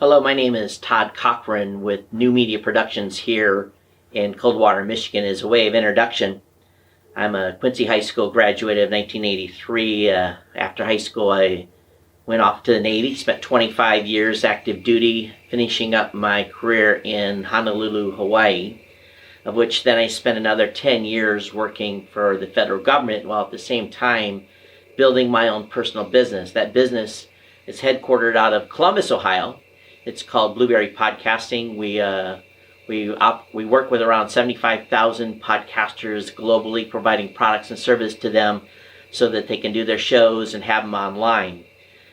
Hello, my name is Todd Cochran with New Media Productions here in Coldwater, Michigan. As a way of introduction, I'm a Quincy High School graduate of 1983. After high school, I went off to the Navy, spent 25 years active duty, finishing up my career in Honolulu, Hawaii, of which then I spent another 10 years working for the federal government while at the same time building my own personal business. That business is headquartered out of Columbus, Ohio. It's called Blueberry Podcasting. We work with around 75,000 podcasters globally, providing products and service to them so that they can do their shows and have them online.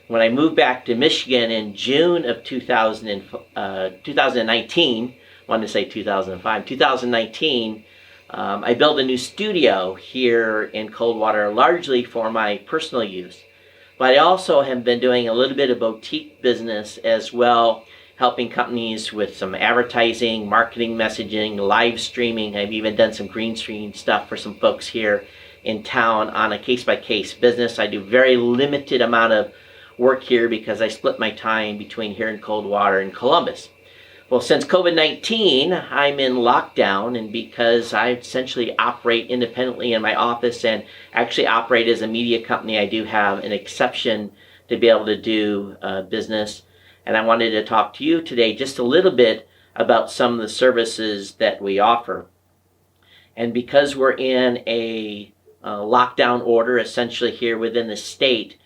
When I moved back to Michigan in June of 2019, I wanted to say 2019, I built a new studio here in Coldwater, largely for my personal use. But I also have been doing a little bit of boutique business as well, helping companies with some advertising, marketing, messaging, live streaming. I've even done some green screen stuff for some folks here in town on a case-by-case business. I do very limited amount of work here because I split my time between here in Coldwater and Columbus. Well, since COVID-19, I'm in lockdown, and because I essentially operate independently in my office and actually operate as a media company, I do have an exception to be able to do business. And I wanted to talk to you today just a little bit about some of the services that we offer. And because we're in a lockdown order, essentially here within the state,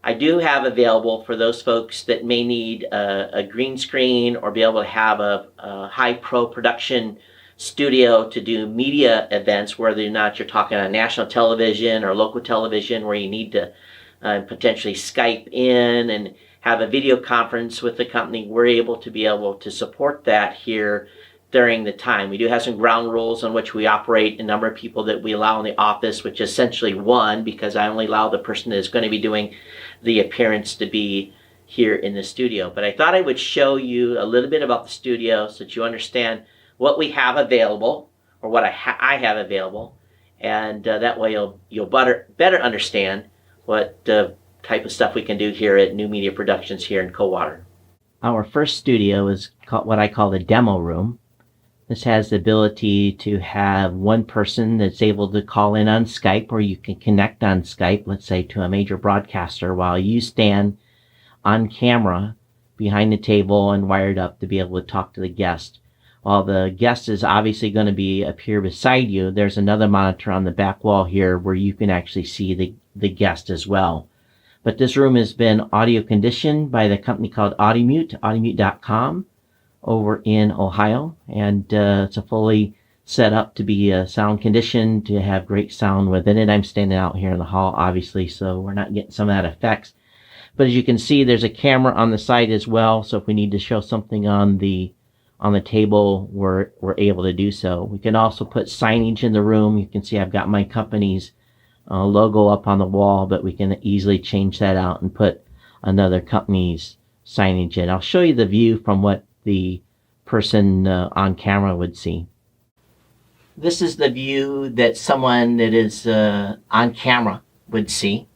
I do have available for those folks that may need a green screen or be able to have a high pro production studio to do media events, whether or not you're talking on national television or local television where you need to potentially Skype in and have a video conference with the company. We're able to support that here during the time. We do have some ground rules on which we operate, a number of people that we allow in the office, which is essentially one, because I only allow the person that is going to be doing the appearance to be here in the studio. But I thought I would show you a little bit about the studio so that you understand what we have available, or what I have available, and that way you'll better understand what type of stuff we can do here at New Media Productions here in Coldwater. Our first studio is what I call the demo room. This has the ability to have one person that's able to call in on Skype, or you can connect on Skype, let's say to a major broadcaster, while you stand on camera behind the table and wired up to be able to talk to the guest. While the guest is obviously going to appear beside you, there's another monitor on the back wall here where you can actually see the guest as well. But this room has been audio conditioned by the company called Audimute, audimute.com. over in Ohio, and it's a fully set up to be sound conditioned, to have great sound within it. I'm standing out here in the hall, obviously, so we're not getting some of that effects. But as you can see, there's a camera on the side as well, so if we need to show something on the table, we're able to do so. We can also put signage in the room. You can see I've got my company's logo up on the wall, but we can easily change that out and put another company's signage in. I'll show you the view from what the person on camera would see. This is the view that someone that is on camera would see.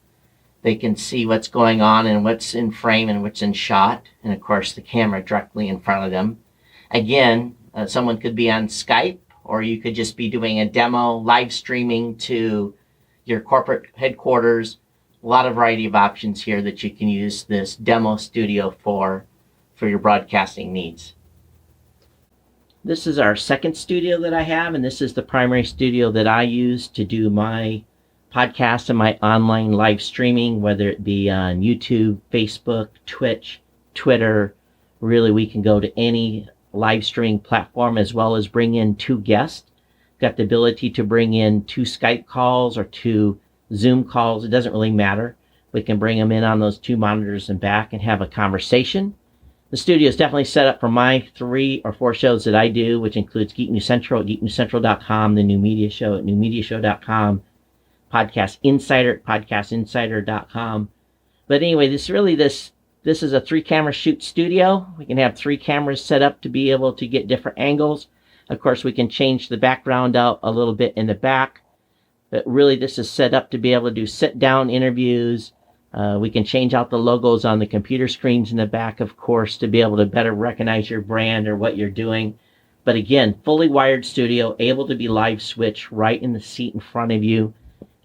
They can see what's going on and what's in frame and what's in shot, and of course the camera directly in front of them. Again, someone could be on Skype, or you could just be doing a demo, live streaming to your corporate headquarters. A lot of variety of options here that you can use this demo studio for your broadcasting needs. This is our second studio that I have, and this is the primary studio that I use to do my podcast and my online live streaming, whether it be on YouTube, Facebook, Twitch, Twitter. Really, we can go to any live streaming platform, as well as bring in two guests. Got the ability to bring in two Skype calls or two Zoom calls. It doesn't really matter. We can bring them in on those two monitors and back and have a conversation. The studio is definitely set up for my 3 or 4 shows that I do, which includes Geek News Central at geeknewscentral.com, the New Media Show at newmediashow.com, Podcast Insider at podcastinsider.com. But anyway, this is a 3-camera shoot studio. We can have 3 cameras set up to be able to get different angles. Of course, we can change the background out a little bit in the back. But really, this is set up to be able to do sit-down interviews, We can change out the logos on the computer screens in the back, of course, to be able to better recognize your brand or what you're doing. But again, fully wired studio, able to be live switched right in the seat in front of you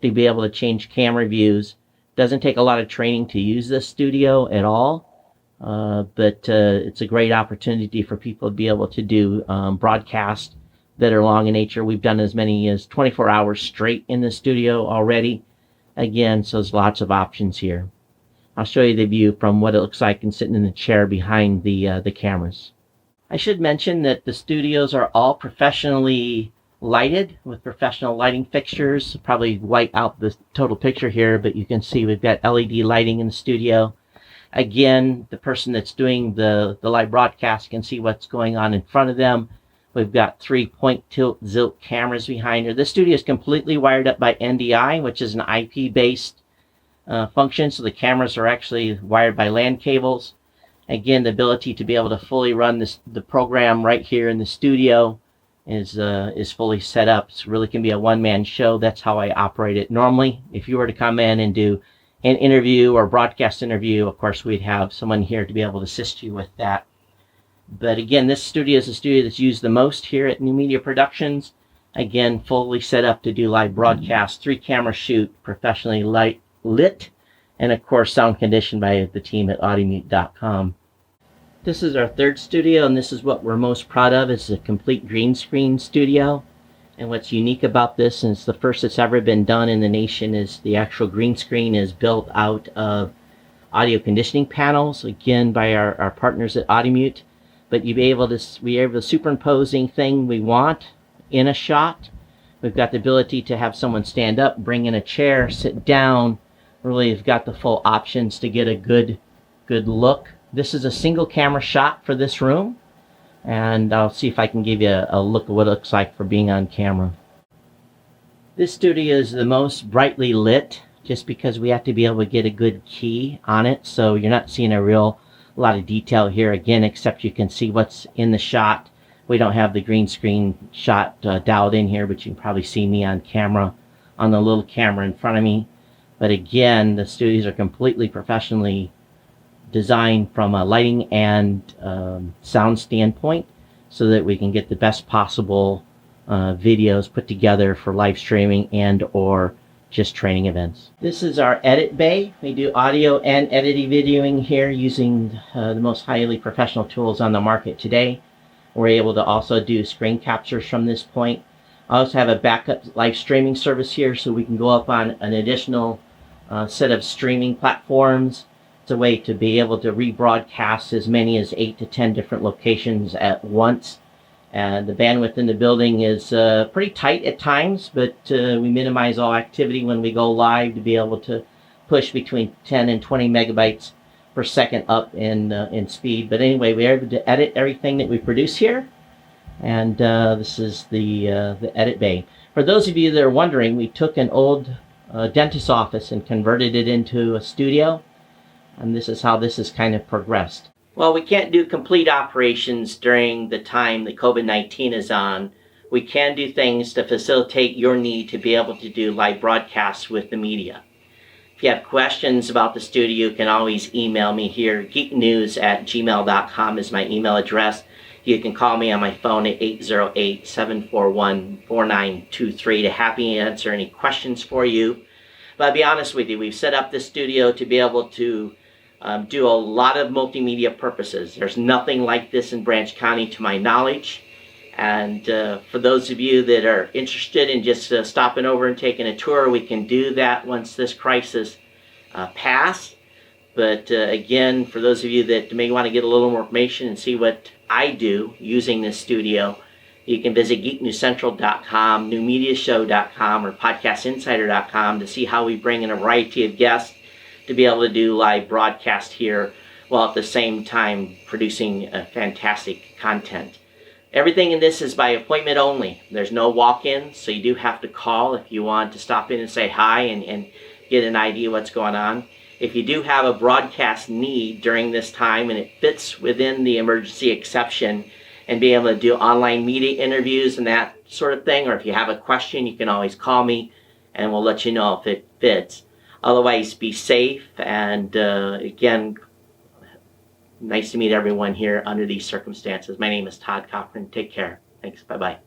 to be able to change camera views. Doesn't take a lot of training to use this studio at all. But it's a great opportunity for people to be able to do broadcasts that are long in nature. We've done as many as 24 hours straight in the studio already. Again, so there's lots of options here. I'll show you the view from what it looks like and sitting in the chair behind the cameras. I should mention that the studios are all professionally lighted with professional lighting fixtures. Probably white out the total picture here, but you can see we've got LED lighting in the studio. Again, the person that's doing the live broadcast can see what's going on in front of them. We've got 3 point tilt Zilt cameras behind her. This studio is completely wired up by NDI, which is an IP-based function. So the cameras are actually wired by LAN cables. Again, the ability to be able to fully run the program right here in the studio is fully set up. So it really can be a one-man show. That's how I operate it normally. If you were to come in and do an interview or broadcast interview, of course, we'd have someone here to be able to assist you with that. But again, this studio is the studio that's used the most here at New Media Productions. Again, fully set up to do live broadcasts, 3-camera shoot, professionally lit, and of course, sound conditioned by the team at Audimute.com. This is our third studio, and this is what we're most proud of. It's a complete green screen studio. And what's unique about this, and it's the first that's ever been done in the nation, is the actual green screen is built out of audio conditioning panels, again by our partners at Audimute. But we're able to superimpose anything we want in a shot. We've got the ability to have someone stand up, bring in a chair, sit down. Really, we've got the full options to get a good look. This is a single camera shot for this room. And I'll see if I can give you a look at what it looks like for being on camera. This studio is the most brightly lit just because we have to be able to get a good key on it. So you're not seeing a lot of detail here again, except you can see what's in the shot. We don't have the green screen shot dialed in here, but you can probably see me on camera on the little camera in front of me. But again, the studios are completely professionally designed from a lighting and sound standpoint so that we can get the best possible videos put together for live streaming and or just training events. This is our edit bay. We do audio and editing videoing here using the most highly professional tools on the market today. We're able to also do screen captures from this point. I also have a backup live streaming service here so we can go up on an additional set of streaming platforms. It's a way to be able to rebroadcast as many as 8 to 10 different locations at once. And the bandwidth in the building is pretty tight at times, but we minimize all activity when we go live to be able to push between 10 and 20 megabytes per second up in speed. But anyway, we're able to edit everything that we produce here. And this is the edit bay. For those of you that are wondering, we took an old dentist's office and converted it into a studio. And this is how this has kind of progressed. Well, we can't do complete operations during the time that COVID-19 is on. We can do things to facilitate your need to be able to do live broadcasts with the media. If you have questions about the studio, you can always email me here. geeknews@gmail.com is my email address. You can call me on my phone at 808-741-4923 to happy answer any questions for you. But I'll be honest with you, we've set up this studio to be able to do a lot of multimedia purposes. There's nothing like this in Branch County to my knowledge. And for those of you that are interested in just stopping over and taking a tour, we can do that once this crisis passes. But again, for those of you that may want to get a little more information and see what I do using this studio, you can visit geeknewscentral.com, newmediashow.com, or podcastinsider.com to see how we bring in a variety of guests to be able to do live broadcast here while at the same time producing fantastic content. Everything in this is by appointment only. There's no walk-in, so you do have to call if you want to stop in and say hi and get an idea what's going on. If you do have a broadcast need during this time and it fits within the emergency exception and be able to do online media interviews and that sort of thing, or if you have a question, you can always call me and we'll let you know if it fits. Otherwise, be safe. And again, nice to meet everyone here under these circumstances. My name is Todd Cochran. Take care. Thanks. Bye-bye.